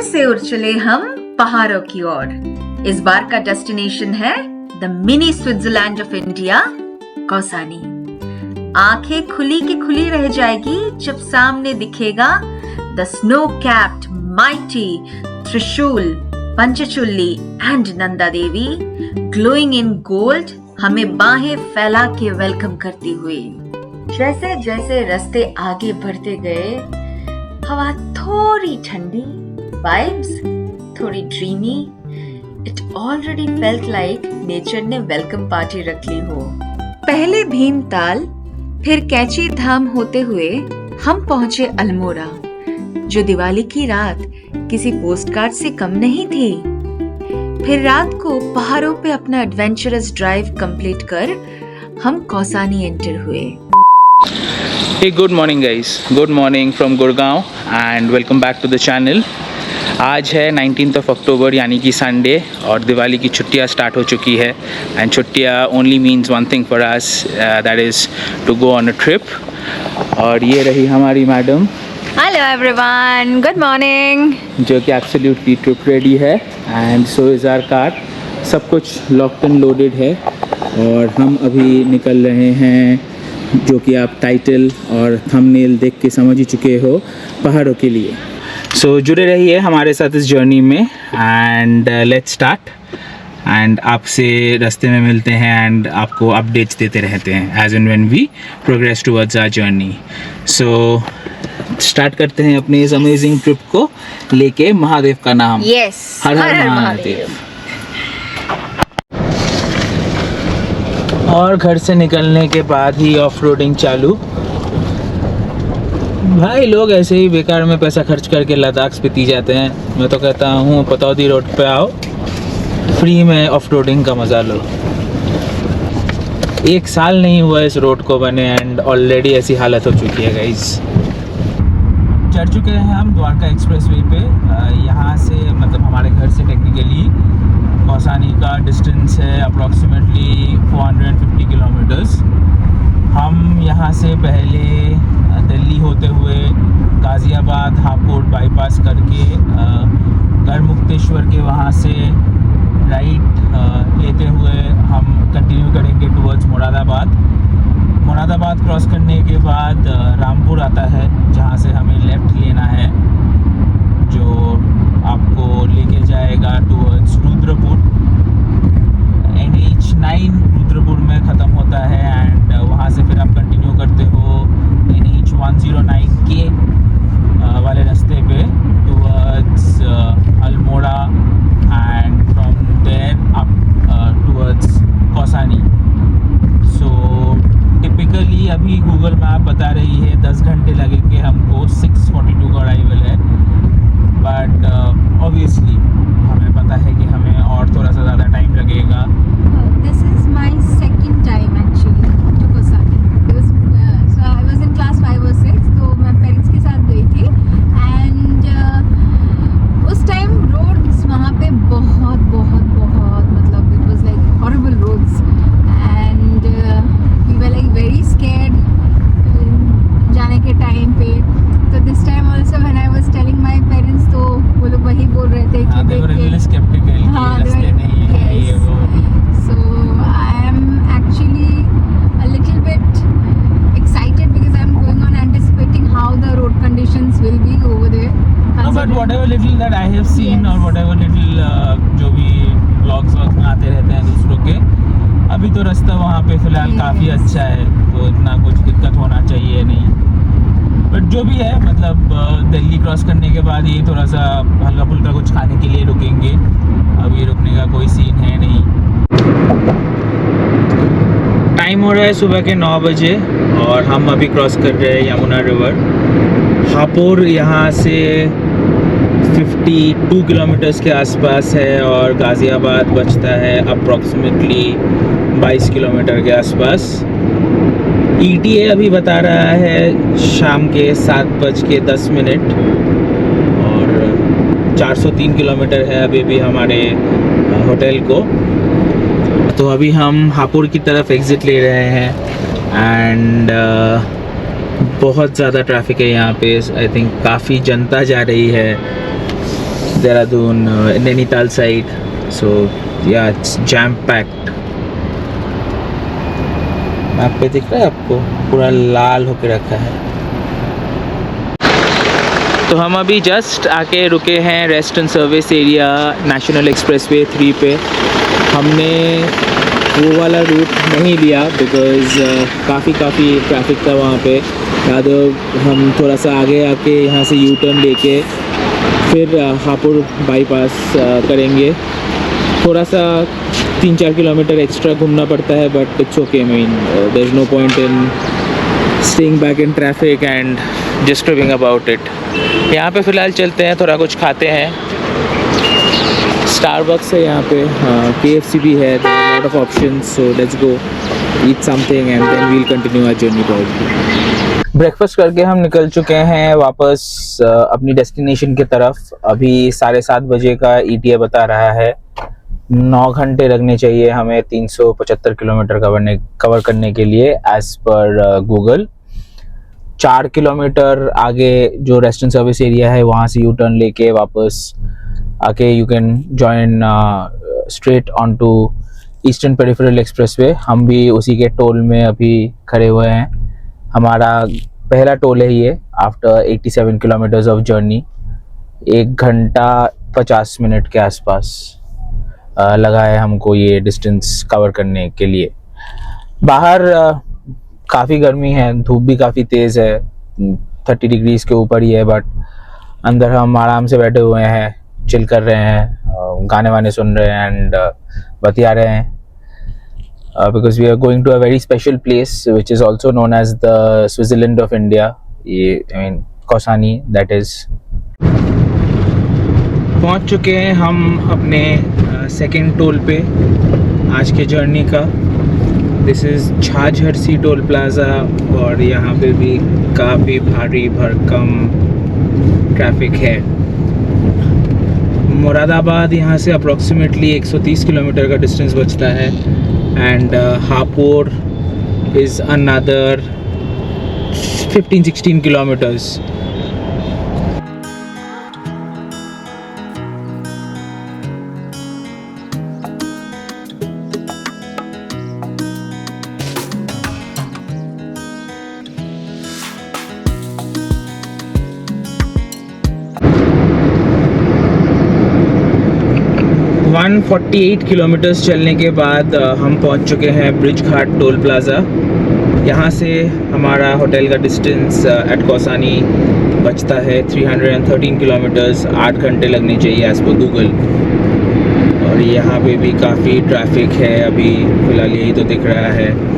से उड़ चले हम पहाड़ों की ओर। इस बार का डेस्टिनेशन है the mini Switzerland of India, Kausani. आंखें खुली की खुली रह जाएगी जब सामने दिखेगा the snow capped mighty Trishul, Panchachuli and Nanda Devi glowing in gold हमें बाहें फैला के वेलकम करती हुई। जैसे जैसे रास्ते आगे बढ़ते गए, हवा थोड़ी ठंडी, वाइब्स थोड़ी dreamy. It already felt like nature ने वेलकम पार्टी रख ली हो। पहले भीमताल, फिर कैची धाम होते हुए हम पहुंचे अल्मोड़ा, जो दिवाली की रात किसी पोस्टकार्ड से कम नहीं थी। फिर रात को पहाड़ों पे अपना एडवेंचरस ड्राइव कंप्लीट कर हम कौसानी एंटर हुए। Hey, good morning guys, good morning from Gurgaon and welcome back to the channel। आज है 19th of October यानी कि संडे, और दिवाली की छुट्टियां स्टार्ट हो चुकी है। एंड छुट्टियां only means one thing for us, that is to go on a trip. और ये रही हमारी madam. Hello everyone, good morning. जो कि एब्सोल्युटली ट्रिप रेडी है and so is our car. सब कुछ लॉक्ड एंड लोडेड है और हम अभी निकल रहे हैं, जो कि आप टाइटल और थंबनेल देख के समझ ही चुके हो, पहाड़ों के लिए। सो जुड़े रहिए हमारे साथ इस जर्नी में एंड लेट्स स्टार्ट। एंड आपसे रास्ते में मिलते हैं एंड आपको अपडेट्स देते रहते हैं as and when we progress towards our journey. So start करते हैं अपनी इस अमेजिंग ट्रिप को लेके महादेव का नाम। यस, हर हर महादेव। और घर से निकलने के बाद ही ऑफ रोडिंग चालू। भाई लोग ऐसे ही बेकार में पैसा खर्च करके लद्दाख स्पीति जाते हैं। मैं तो कहता हूँ पतौदी रोड पे आओ, फ्री में ऑफ रोडिंग का मज़ा लो। 1 साल नहीं हुआ इस रोड को बने एंड ऑलरेडी ऐसी हालत हो चुकी है गाइस। चढ़ चुके हैं हम द्वारका एक्सप्रेसवे पे। यहाँ से मतलब हमारे घर से टेक्निकली कौसानी का डिस्टेंस है अप्रॉक्सीमेटली 450 किलोमीटर्स। हम यहाँ से पहले दिल्ली होते हुए गाज़ियाबाद हापुड़ बाईपास करके गढ़मुक्तेश्वर के वहाँ से राइट लेते हुए हम कंटिन्यू करेंगे टुवर्ड्स मुरादाबाद। मुरादाबाद क्रॉस करने के बाद रामपुर आता है, जहाँ से हमें लेफ़्ट लेना है, जो आपको लेके जाएगा टुवर्ड्स रुद्रपुर। NH9 रुद्रपुर में ख़त्म होता है एंड वहाँ से फिर आप कंटिन्यू करते हो NH 109K वाले रास्ते पे towards Almora and from there up towards Kausani. So typically अभी गूगल मैप बता रही है 10 घंटे लगेंगे हमको, 6:42 का अराइवल है। बट ऑब्वियसली हमें पता है कि हमें और थोड़ा सा ज़्यादा टाइम लगेगा। This is my second time actually to Kausani. So I was in class 5 और 6, तो मैं पेरेंट्स के साथ गई थी एंड उस टाइम रोड्स वहाँ पे बहुत बहुत बहुत मतलब it was like horrible roads and we were like very scared जाने के टाइम पे। तो this time also when I was telling my parents, तो वो लोग वही बोल रहे थे कि they were really skeptical कि रास्ते नहीं है ये वो। So I am actually a little bit excited because I'm going on anticipating how the road conditions will be over there. No, but whatever little that I have seen Yes. और whatever little जो भी vlogs में आते रहते हैं दूसरों के, अभी तो रास्ता वहाँ पे फिलहाल Yes. काफ़ी अच्छा है, तो इतना कुछ दिक्कत होना चाहिए नहीं। बट जो भी है मतलब दिल्ली क्रॉस करने के बाद ये थोड़ा सा हल्का फुल्का कुछ खाने के लिए रुकेंगे। अभी रुकने का कोई सीन है नहीं। टाइम हो रहा है सुबह के 9 बजे और हम अभी क्रॉस कर रहे हैं यमुना रिवर। हापुड़ यहाँ से 52 किलोमीटर्स के आसपास है और गाज़ियाबाद बचता है अप्रॉक्सीमेटली 22 किलोमीटर के आसपास। ETA अभी बता रहा है शाम के 7:10 और 403 किलोमीटर है अभी भी हमारे होटल को। तो अभी हम हापुड़ की तरफ एग्ज़िट ले रहे हैं एंड बहुत ज़्यादा ट्रैफिक है यहाँ पे। आई थिंक काफ़ी जनता जा रही है Dehradun, Nainital side. So yeah, it's jam packed. Map पे दिख रहा है आपको, पूरा लाल होके रखा है। तो हम अभी जस्ट आके रुके हैं rest and service area national expressway 3 पे। हमने वो वाला रूट नहीं लिया बिकॉज़ काफ़ी ट्रैफिक था वहाँ पे। यादव हम थोड़ा सा आगे आके यहाँ से यू टर्न लेके फिर हापुड़ बाईपास करेंगे। थोड़ा सा 3-4 किलोमीटर एक्स्ट्रा घूमना पड़ता है, but it's okay. I mean there is no point in staying back in traffic and just tripping about it. यहाँ पे फ़िलहाल चलते हैं, थोड़ा कुछ खाते हैं। स्टारबक्स है यहाँ पे, KFC भी है, lot of options. So let's go eat something and then we'll continue our journey probably. Breakfast करके हम निकल चुके हैं वापस अपनी डेस्टिनेशन की तरफ। अभी 7:30 बजे का ETA बता रहा है। 9 घंटे लगने चाहिए हमें 375 किलोमीटर कवर करने के लिए एज पर गूगल। 4 किलोमीटर आगे जो रेस्ट एंड सर्विस एरिया है वहाँ से यू टर्न लेके वापस आके you can join straight on to Eastern Peripheral Expressway. हम भी उसी के टोल में अभी खड़े हुए हैं। हमारा पहला टोल है ये आफ्टर 87 किलोमीटर्स ऑफ जर्नी। 1 घंटा 50 मिनट के आसपास लगा है हमको ये डिस्टेंस कवर करने के लिए। बाहर काफ़ी गर्मी है, धूप भी काफ़ी तेज़ है, 30 डिग्रीज के ऊपर ही है, बट अंदर हम आराम से बैठे हुए हैं, चिल कर रहे हैं, गाने वाने सुन रहे हैं एंड बतिया रहे हैं because we are going to a very special place which is also known as the Switzerland of India. ये I mean Kausani that is. पहुंच चुके हैं हम अपने सेकेंड टोल पे आज के जर्नी का। दिस इज़ झाझरसी टोल प्लाज़ा और यहाँ पे भी काफ़ी भारी भरकम ट्रैफिक है। मुरादाबाद यहाँ से अप्रॉक्सीमेटली 130 किलोमीटर का डिस्टेंस बचता है and Hapur is another 15-16 kilometres. One 48 kilometres चलने के बाद हम पहुंच चुके हैं ब्रिज घाट टोल प्लाज़ा। यहाँ से हमारा होटल का डिस्टेंस एट कौसानी बचता है 313 किलोमीटर्स। 8 घंटे लगने चाहिए एज पर गूगल। और यहाँ पे भी काफ़ी ट्रैफिक है, अभी फ़िलहाल यही तो दिख रहा है।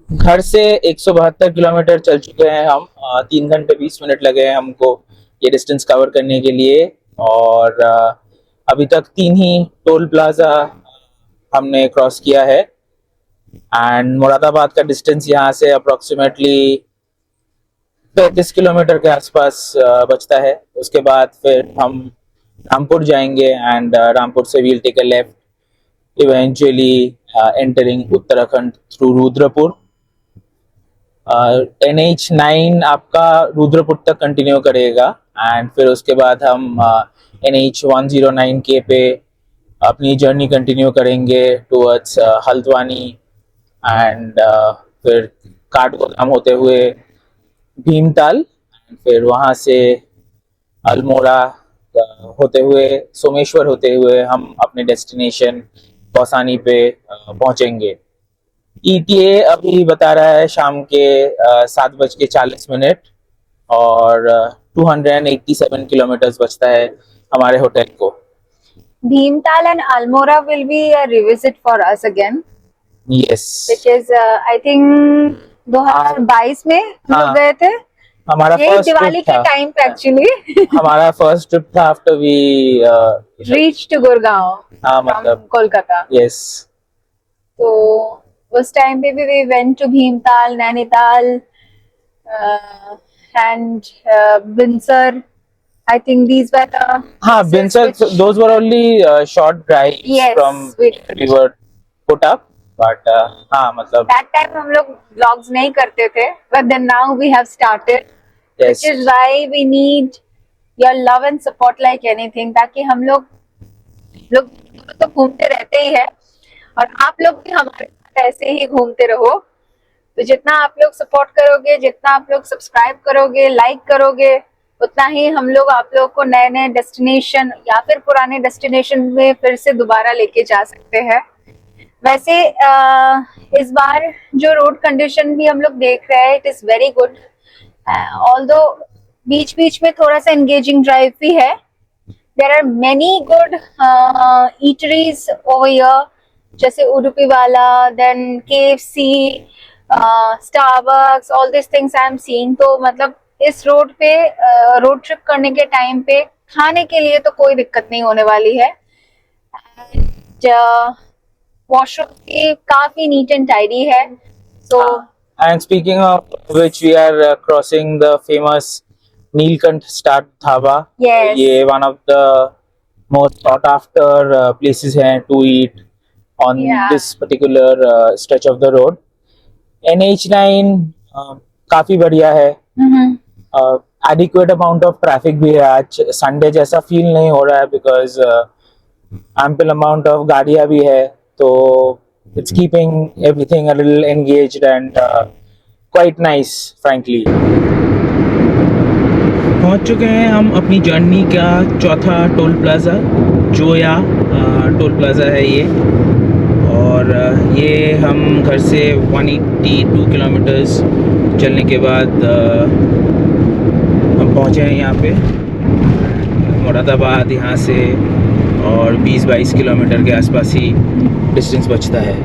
घर से 172 किलोमीटर चल चुके हैं हम। 3 घंटे 20 मिनट लगे हैं हमको ये डिस्टेंस कवर करने के लिए। और अभी तक 3 ही टोल प्लाज़ा हमने क्रॉस किया है एंड मुरादाबाद का डिस्टेंस यहाँ से अप्रॉक्सीमेटली 35 किलोमीटर के आसपास बचता है। उसके बाद फिर हम रामपुर जाएंगे एंड रामपुर से we'll take a left eventually entering Uttarakhand through Rudrapur. NH9 आपका रुद्रपुर तक कंटिन्यू करेगा एंड फिर उसके बाद हम NH 109K पे अपनी जर्नी कंटिन्यू करेंगे टुवर्ड्स हल्द्वानी एंड फिर काठगोदाम होते हुए भीमताल, फिर वहाँ से अल्मोड़ा होते हुए सोमेश्वर होते हुए हम अपने डेस्टिनेशन कौसानी पे पहुँचेंगे। ETA अभी बता रहा है शाम के 7:40 और 287 किलोमीटर्स बचता है हमारे होटल को। Bhimtal and Almora will be a revisit for us again. Yes. Which is I think 2022 में हम लोग गए थे। हमारा फर्स्ट दिवाली के टाइम पे एक्चुअली हमारा फर्स्ट ट्रिप था after we reach to Gurgaon हाँ मतलब कोलकाता। यस। तो उस टाइम पे भी we went to Bhimtal, Nainital and Binsar. I think these were the हाँ, places Binsar, which- those were only short drives Yes, from we were put up, but हाँ मतलब that time हम लोग vlogs नहीं करते थे, but then now we have started, yes, which is why we need your love and support like anything, ताकि हम लोग तो घूमते रहते ही है और आप लोग भी हमारे साथ ऐसे ही घूमते रहो. तो जितना आप लोग सपोर्ट करोगे, जितना आप लोग सब्सक्राइब करोगे, लाइक करोगे, उतना ही हम लोग आप लोग को नए नए डेस्टिनेशन या फिर पुराने डेस्टिनेशन में फिर से दोबारा लेके जा सकते हैं. वैसे इस बार जो रोड कंडीशन भी हम लोग देख रहे हैं, it is very good. Although बीच बीच में थोड़ा सा एंगेजिंग ड्राइव भी है. There are many good eateries over here, जैसे उडुपी वाला, then KFC, Starbucks, all this things I am seeing. तो मतलब इस रोड पे रोड ट्रिप करने के टाइम पे खाने के लिए तो कोई दिक्कत नहीं होने वाली है. वॉशरूम भी काफी नीट एंड टाइडी है. सो and speaking of which, we are crossing the famous Neelkanth Star Dhaba. Yes. ये one of the most sought after places हैं to eat on Yeah. this particular stretch of the road. NH9 काफी बढ़िया है. Adequate amount of traffic भी है. आज Sunday जैसा feel नहीं हो रहा है because ample amount of गाड़ियाँ भी है, तो it's keeping everything a little engaged and quite nice, frankly. पहुंच चुके हैं हम अपनी जर्नी का चौथा toll plaza. Zoya toll plaza है ये, और ये हम घर से 182 किलोमीटर्स चलने के बाद हम पहुंचे हैं यहाँ पे. मुरादाबाद यहाँ से और 20-22 किलोमीटर के आसपास ही डिस्टेंस बचता है.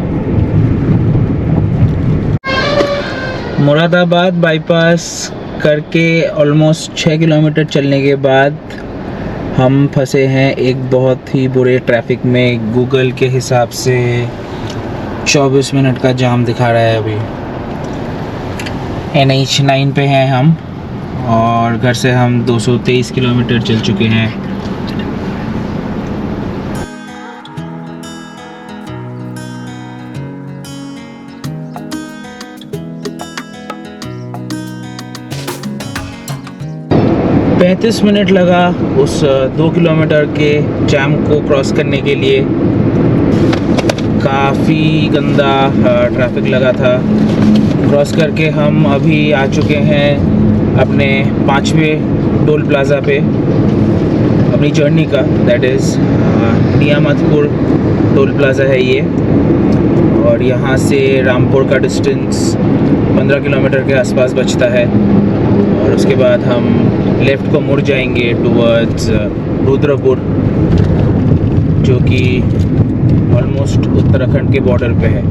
मुरादाबाद बाईपास करके ऑलमोस्ट 6 किलोमीटर चलने के बाद हम फंसे हैं एक बहुत ही बुरे ट्रैफिक में. गूगल के हिसाब से 24 मिनट का जाम दिखा रहा है अभी. NH9 पे हैं हम और घर से हम 223 किलोमीटर चल चुके हैं. पैंतीस मिनट लगा उस 2 किलोमीटर के जैम को क्रॉस करने के लिए. काफ़ी गंदा ट्रैफिक लगा था. क्रॉस करके हम अभी आ चुके हैं अपने 5वें टोल प्लाज़ा पे अपनी जर्नी का. That is Niyamatpur toll plaza है ये, और यहाँ से रामपुर का डिस्टेंस 15 किलोमीटर के आसपास बचता है. और उसके बाद हम लेफ़्ट को मुड़ जाएंगे टुवर्ड्स रुद्रपुर, जो कि ऑलमोस्ट उत्तराखंड के बॉर्डर पे है.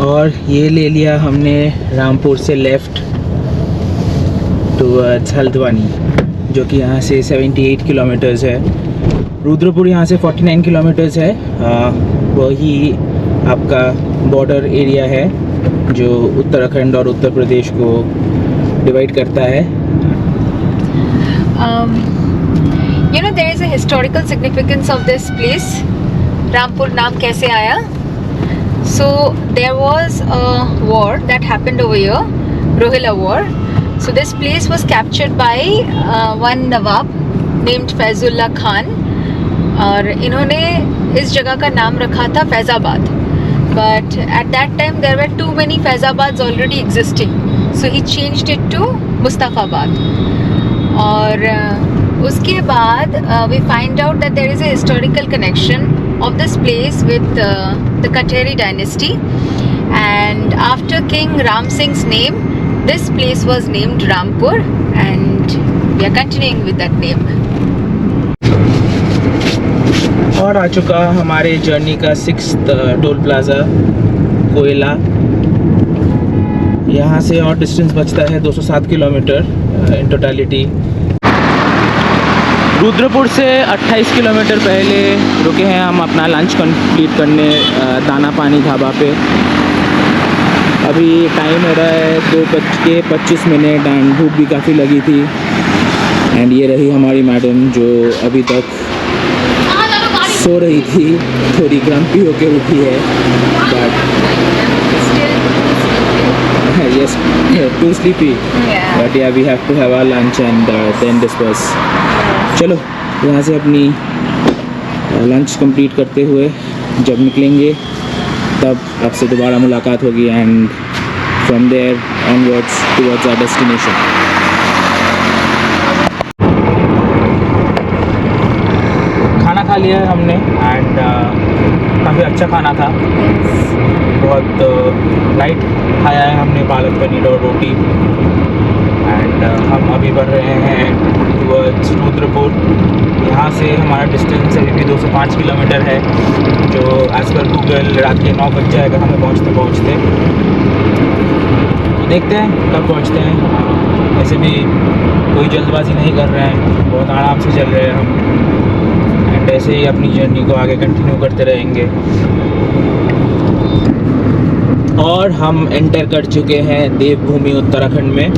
और ये ले लिया हमने रामपुर से लेफ़्ट टुवर्ड्स हल्द्वानी, जो कि यहाँ से 78 किलोमीटर्स है. रुद्रपुर यहाँ से 49 किलोमीटर्स है. वही आपका बॉर्डर एरिया है जो उत्तराखंड और उत्तर प्रदेश को डिवाइड करता है. You know, there is a historical significance of this place. Rampur नाम कैसे आया? So there was a war that happened over here, Rohilla War. So this place was captured by one Nawab named Faizulla Khan, और इन्होंने इस जगह का नाम रखा था Faizabad. But at that time there were too many Faizabads already existing, so he changed it to Mustafabad. और उसके बाद we find out that there is a historical connection of this place with the Katheri dynasty, and after King Ram Singh's name, this place was named Rampur, and we are continuing with that name. और आ चुका हमारे journey का 6th toll plaza कोयला. यहाँ से और distance बचता है 207 किलोमीटर इन टोटलिटी। रुद्रपुर से 28 किलोमीटर पहले रुके हैं हम अपना लंच कंप्लीट करने दाना पानी ढाबा पे। अभी टाइम हो रहा है 2:25 एंड भूख भी काफ़ी लगी थी। एंड ये रही हमारी मैडम जो अभी तक सो रही थी, थोड़ी ग्रम्पी होके उठी है, but yes, too sleepy. But yeah, we have to have our lunch and then disperse. चलो यहाँ से अपनी लंच कंप्लीट करते हुए जब निकलेंगे तब आपसे दोबारा मुलाकात होगी and from there onwards towards our destination. खाना खा लिया है हमने एंड काफ़ी अच्छा खाना था, बहुत लाइट खाया है हमने, पालक पनीर और रोटी। एंड हम अभी बढ़ रहे हैं टुवर्ड्स रुद्रपुर। यहाँ से हमारा डिस्टेंस अभी भी 205 किलोमीटर है, जो एज़ पर गूगल रात के 9 बज जाएगा हमें पहुँचते पहुँचते। देखते हैं कब पहुँचते हैं। वैसे भी कोई जल्दबाजी नहीं कर रहे हैं, बहुत आराम से चल रहे हैं हम, एंड ऐसे ही अपनी जर्नी को आगे कंटिन्यू करते रहेंगे। और हम एंटर कर चुके हैं देवभूमि उत्तराखंड में।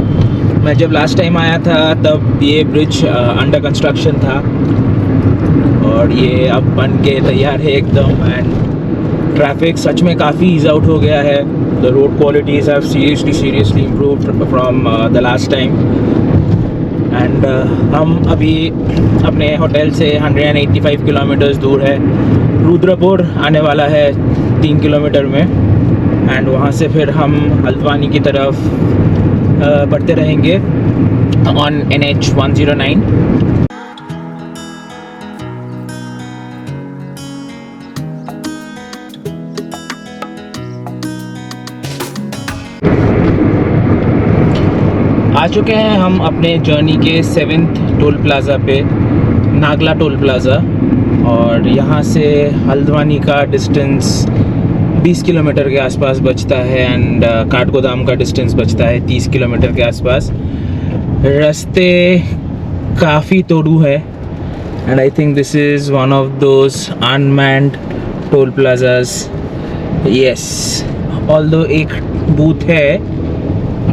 मैं जब लास्ट टाइम आया था तब ये ब्रिज अंडर कंस्ट्रक्शन था और ये अब बन के तैयार है एकदम। एंड ट्रैफिक सच में काफ़ी ईज आउट हो गया है। The road qualities have seriously improved from the last time. And हम अभी अपने होटल से 185 किलोमीटर्स दूर है। रुद्रपुर आने वाला है 3 किलोमीटर में, एंड वहाँ से फिर हम हल्द्वानी की तरफ बढ़ते रहेंगे ऑन NH 109। आ चुके हैं हम अपने जर्नी के 7th टोल प्लाज़ा पे, नागला टोल प्लाज़ा। और यहाँ से हल्द्वानी का डिस्टेंस 20 किलोमीटर के आसपास बचता है एंड काठगोदाम का डिस्टेंस बचता है 30 किलोमीटर के आसपास। रास्ते काफ़ी तोड़ू है and I think this is one of those unmanned toll plazas. Yes, although एक बूथ है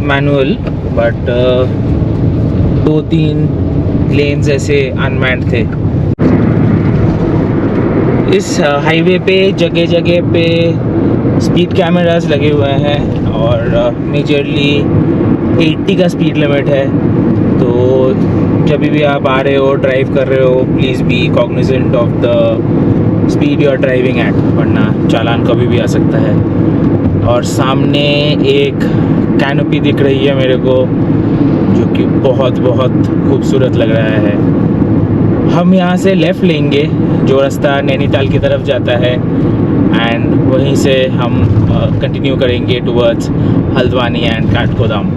मैनुअल, बट 2-3 लेन्स ऐसे अनमैन्ड थे। इस हाईवे पे जगह जगह पे स्पीड कैमरास लगे हुए हैं और मेजरली 80 का स्पीड लिमिट है। तो जब भी आप आ रहे हो, ड्राइव कर रहे हो, please be cognizant of the speed you are driving at, वरना चालान कभी भी आ सकता है। और सामने एक कैनोपी दिख रही है मेरे को, जो कि बहुत बहुत खूबसूरत लग रहा है। हम यहाँ से लेफ़्ट लेंगे, जो रास्ता नैनीताल की तरफ जाता है, एंड वहीं से हम कंटिन्यू करेंगे टुवर्ड्स हल्द्वानी एंड काठगोदाम।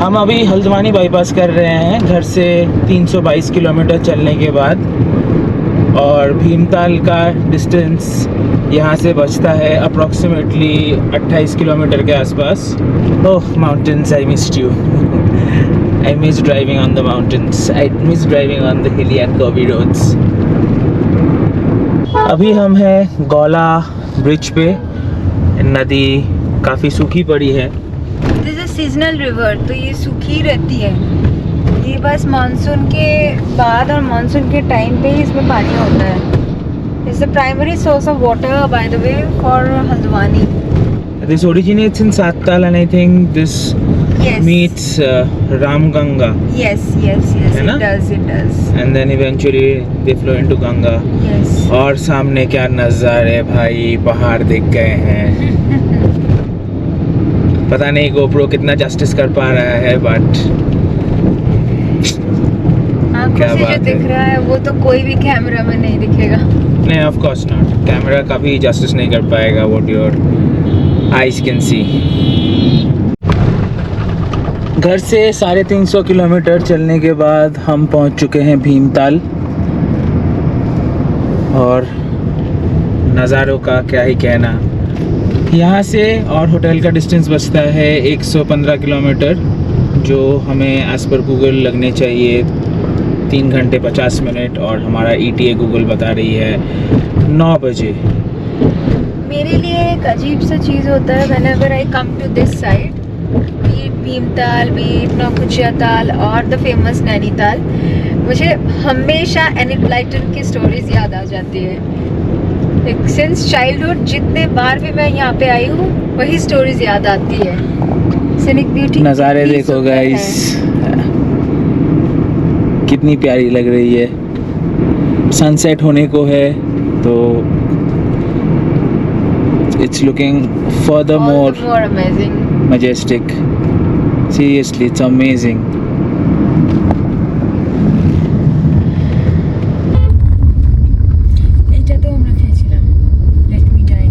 हम अभी हल्द्वानी बाईपास कर रहे हैं घर से 322 किलोमीटर चलने के बाद, और भीमताल का डिस्टेंस यहाँ से बचता है अप्रॉक्सीमेटली 28 किलोमीटर के आसपास। Oh mountains, I missed you. I miss driving on the mountains, I miss driving on the hilly and curvy roads. अभी हम हैं गौला ब्रिज पे। नदी काफ़ी सूखी पड़ी है। दिस इज सीजनल रिवर, तो ये सूखी रहती है। ये बस मानसून के बाद और मानसून के टाइम पे ही इसमें पानी होता है। It's the primary source of water by the way for Haldwani. This originates in Sattal and I think this Yes. meets Ramganga, Yes, yes, yes. है ना? It does, it does. and then eventually they flow into Ganga. Yes. और सामने क्या नज़ारे भाई, पहाड़ दिख गए हैं। पता नहीं GoPro कितना जस्टिस कर पा रहा है, बट आँखों क्या से जो बात दिख है। रहा है वो तो कोई भी कैमरा में नहीं दिखेगा। नहीं, ऑफ कोर्स नॉट। कैमरा कभी जस्टिस नहीं कर पाएगा what your eyes can see. घर से 350 किलोमीटर चलने के बाद हम पहुंच चुके हैं भीमताल, और नज़ारों का क्या ही कहना। यहाँ से और होटल का डिस्टेंस बचता है 115 किलोमीटर, जो हमें एज पर गूगल लगने चाहिए 3 घंटे 50 मिनट, और हमारा ETA गूगल बता रही है 9 बजे। मेरे लिए एक अजीब सा चीज़ होता है whenever I come to this side, be it Bhimtal, be it Naukuchiya ताल और द फेमस नैनीताल, मुझे हमेशा एनिक ब्लाइटन की स्टोरीज याद आ जाती है। सिंस चाइल्डहुड जितने बार भी मैं यहाँ पे आई हूँ वही स्टोरीज याद आती है। सीनिक ब्यूटी, नज़ारे देखो गाइस, कितनी प्यारी लग रही है। सनसेट होने को है, तो it's looking furthermore more amazing. majestic. Seriously, it's amazing. এটা তো আমরা খেয়েছিলাম। Let me die.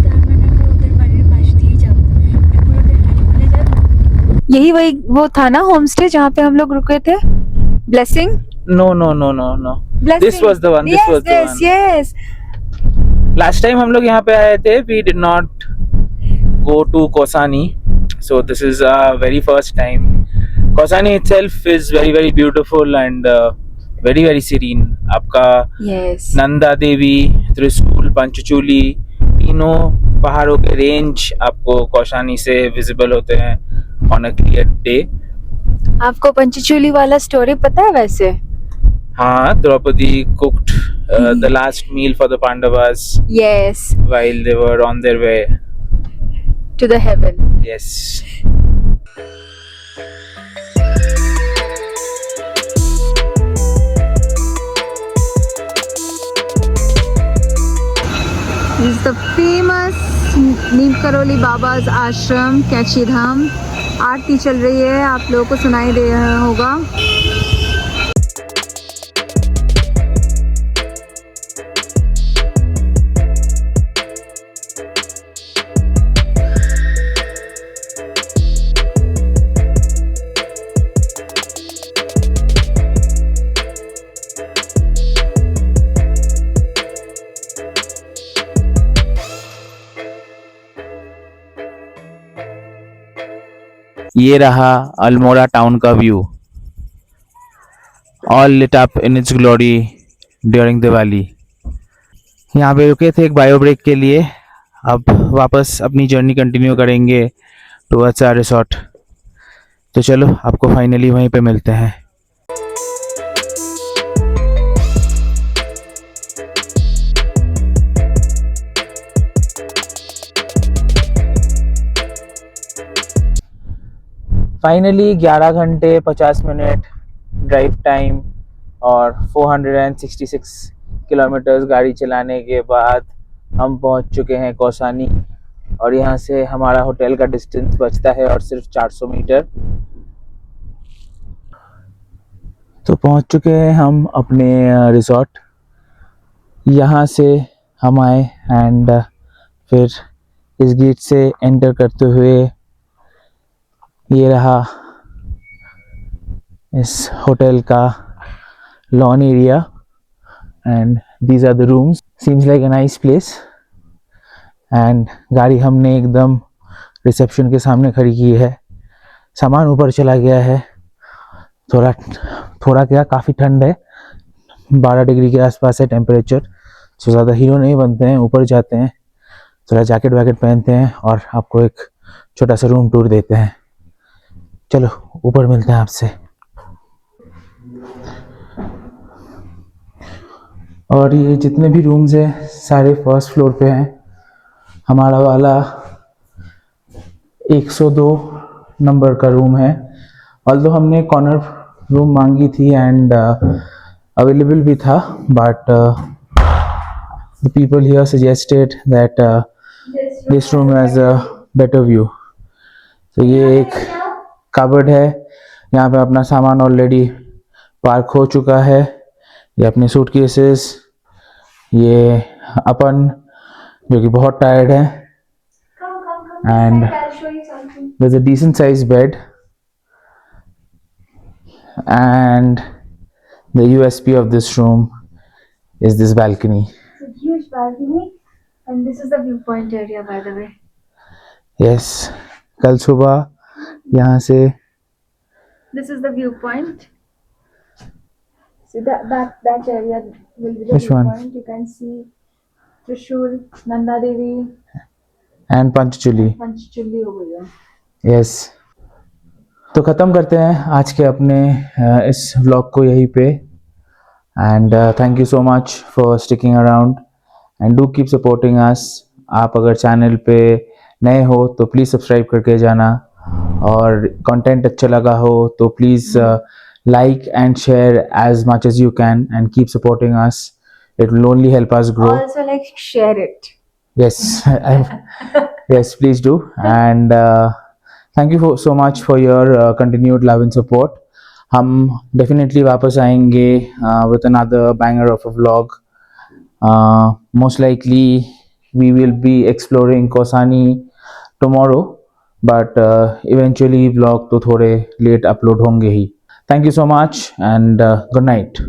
তার মানে আমরা ওদের বাড়ির পাশ দিয়েই যাব। একবার ওদের বাড়ি বলে যাব। यही वही वो था ना होम स्टे जहाँ पे हम लोग रुके थे, blessing. No. This was the one. This was the one. Yes. Last time हम लोग यहाँ पे आए थे, we did not go to Kausani, so this is our very first time. Kausani itself is very beautiful and very serene. आपका Yes. Nanda Devi, त्रिशूल, पंचचूली, तीनों पहाड़ों के रेंज आपको कौसानी से विजिबल होते हैं on a clear day. आपको पंचचूली वाला स्टोरी पता है वैसे? हाँ, Draupadi cooked the last meal for the Pandavas Yes. while they were on their way. To the heaven. Yes. This is the famous Neem Karoli बाबा's आश्रम, कैची धाम। आरती चल रही है, आप लोगों को सुनाई दे रहा होगा। ये रहा अल्मोड़ा टाउन का view, all lit up in its glory during Diwali. यहाँ पे रुके थे एक बायो ब्रेक के लिए, अब वापस अपनी जर्नी कंटिन्यू करेंगे टुवर्ड्स आवर रिसोर्ट। तो चलो आपको फाइनली वहीं पे मिलते हैं। फाइनली 11 घंटे 50 मिनट ड्राइव टाइम और 466 किलोमीटर्स गाड़ी चलाने के बाद हम पहुंच चुके हैं कौसानी, और यहाँ से हमारा होटल का डिस्टेंस बचता है और सिर्फ 400 मीटर। तो पहुंच चुके हैं हम अपने रिसोर्ट। यहाँ से हम आए एंड फिर इस गेट से एंटर करते हुए ये रहा इस होटल का lawn area and these are the rooms. Seems like a nice place. And गाड़ी हमने एकदम रिसेप्शन के सामने खड़ी की है। सामान ऊपर चला गया है। थोड़ा क्या, काफ़ी ठंड है, 12 डिग्री के आसपास है टेम्परेचर। सो ज़्यादा हीरो नहीं बनते हैं, ऊपर जाते हैं, थोड़ा जैकेट वैकेट पहनते हैं और आपको एक छोटा सा रूम टूर देते हैं। चलो ऊपर मिलते हैं आपसे। और ये जितने भी रूम्स हैं सारे फर्स्ट फ्लोर पे हैं। हमारा वाला 102 नंबर का रूम है। ऑल्दो हमने कॉर्नर रूम मांगी थी एंड अवेलेबल भी था, but the people here suggested that this room has a better view. तो ये एक कबर्ड है, यहाँ पे अपना सामान ऑलरेडी पार्क हो चुका है। ये अपने सूटकेसेस, ये अपन जो कि बहुत टायर्ड है, And I'll show you something. there's a decent sized bed, and the USP of this room is this balcony. It's a huge balcony, and this is the viewpoint area, by the way. Yes, कल सुबह यहाँ से This is the viewpoint. See that area will be the Which one? viewpoint. You can see Trishul, Nanda Devi, and Panchachuli. Panchachuli over here. Yes, तो ख़त्म करते हैं आज के अपने इस व्लॉग को यहीं पे. And thank you so much for sticking around and do keep supporting अस. आप अगर चैनल पे नए हो तो प्लीज़ सब्सक्राइब करके जाना, और कंटेंट अच्छा लगा हो तो please like and share as much as you can and keep supporting us. It will only help us grow. Also, like, share it. Yes, yes, please do. And thank you so much for your continued love and support. हम definitely वापस आएंगे with another banger of a vlog. Most likely we will be exploring Kausani tomorrow, but eventually vlog तो थोड़े late upload होंगे ही. Thank you so much and good night.